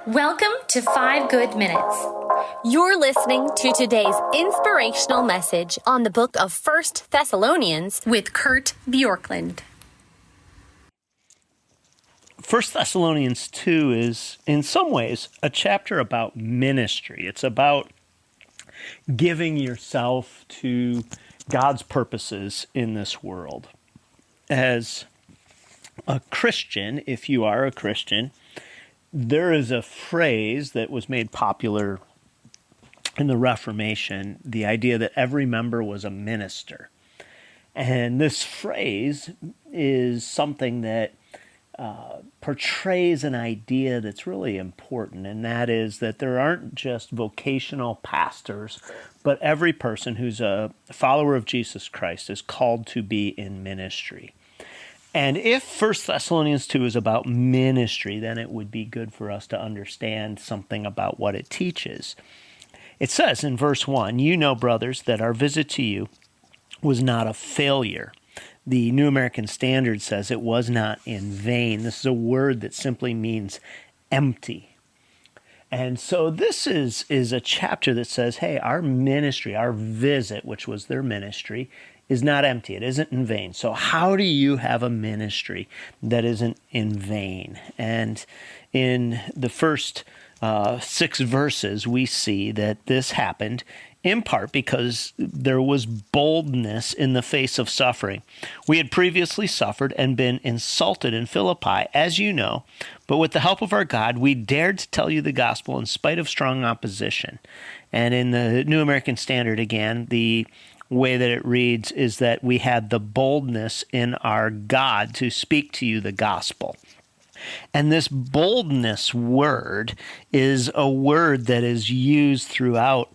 Welcome to 5 Good Minutes. You're listening to today's inspirational message on the book of 1 Thessalonians with Kurt Bjorklund. 1 Thessalonians 2 is, in some ways, a chapter about ministry. It's about giving yourself to God's purposes in this world. As a Christian, if you are a Christian, there is a phrase that was made popular in the Reformation, the idea that every member was a minister. And this phrase is something that portrays an idea that's really important, and that is that there aren't just vocational pastors, but every person who's a follower of Jesus Christ is called to be in ministry. And if 1 Thessalonians 2 is about ministry, then it would be good for us to understand something about what it teaches. It says in verse 1, "You know, brothers, that our visit to you was not a failure." The New American Standard says it was not in vain. This is a word that simply means empty. And so this is a chapter that says, hey, our ministry, our visit, which was their ministry, is not empty. It isn't in vain. So how do you have a ministry that isn't in vain? And in the first 6 verses, we see that this happened in part because there was boldness in the face of suffering. We had previously suffered and been insulted in Philippi, as you know, but with the help of our God, we dared to tell you the gospel in spite of strong opposition. And in the New American Standard, again, the way that it reads is that we had the boldness in our God to speak to you the gospel. And this boldness word is a word that is used throughout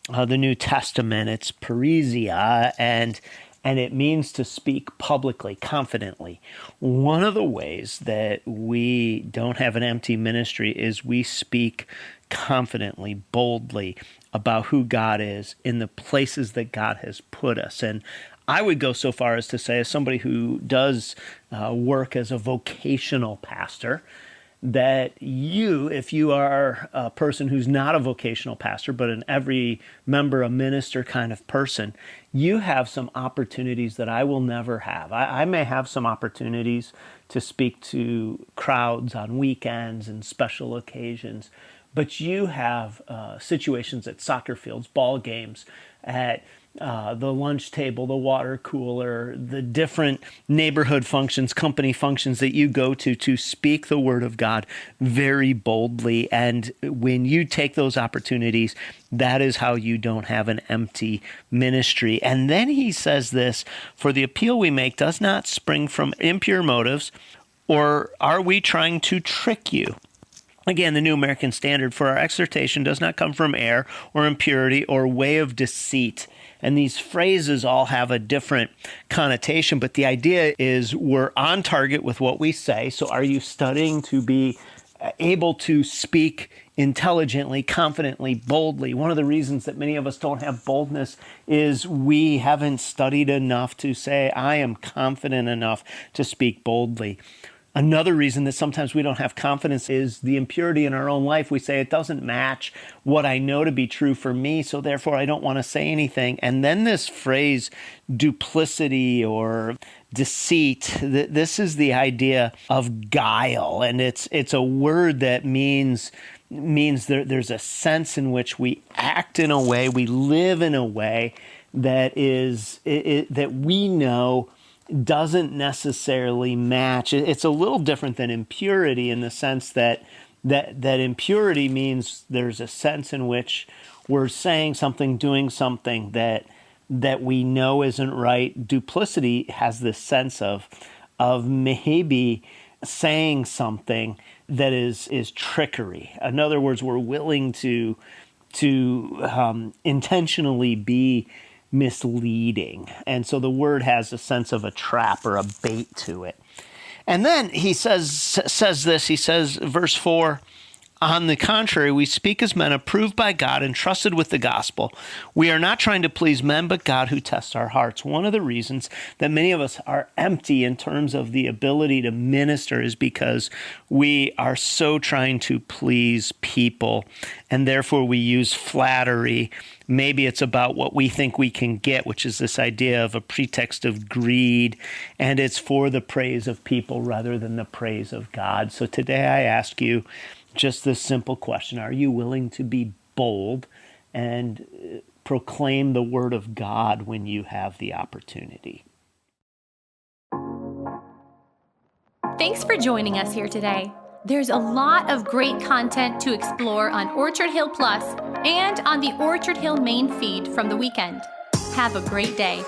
the New Testament. It's parousia, and it means to speak publicly, confidently. One of the ways that we don't have an empty ministry is we speak confidently, boldly about who God is in the places that God has put us. And I would go so far as to say, as somebody who does work as a vocational pastor, that you, if you are a person who's not a vocational pastor, but an every member, a minister kind of person, you have some opportunities that I will never have. I may have some opportunities to speak to crowds on weekends and special occasions, but you have situations at soccer fields, ball games, at the lunch table, the water cooler, the different neighborhood functions, company functions that you go to speak the word of God very boldly. And when you take those opportunities, that is how you don't have an empty ministry. And then he says this, "For the appeal we make does not spring from impure motives, or are we trying to trick you?" Again, the New American Standard, "For our exhortation does not come from error or impurity or way of deceit." And these phrases all have a different connotation, but the idea is we're on target with what we say. So are you studying to be able to speak intelligently, confidently, boldly? One of the reasons that many of us don't have boldness is we haven't studied enough to say, I am confident enough to speak boldly. Another reason that sometimes we don't have confidence is the impurity in our own life. We say it doesn't match what I know to be true for me, so therefore I don't want to say anything. And then this phrase, duplicity or deceit, this is the idea of guile. And it's a word that means there's a sense in which we act in a way, we live in a way that that we know doesn't necessarily match. It's a little different than impurity in the sense that impurity means there's a sense in which we're saying something, doing something that we know isn't right. Duplicity has this sense of maybe saying something that is trickery. In other words, we're willing to intentionally be misleading. And so the word has a sense of a trap or a bait to it. And then he says this, he says, verse 4, On the contrary, we speak as men approved by God and trusted with the gospel. We are not trying to please men, but God who tests our hearts. One of the reasons that many of us are empty in terms of the ability to minister is because we are so trying to please people, and therefore we use flattery. Maybe it's about what we think we can get, which is this idea of a pretext of greed, and it's for the praise of people rather than the praise of God. So today I ask you just this simple question: are you willing to be bold and proclaim the word of God when you have the opportunity? Thanks for joining us here today. There's a lot of great content to explore on Orchard Hill Plus and on the Orchard Hill main feed from the weekend. Have a great day.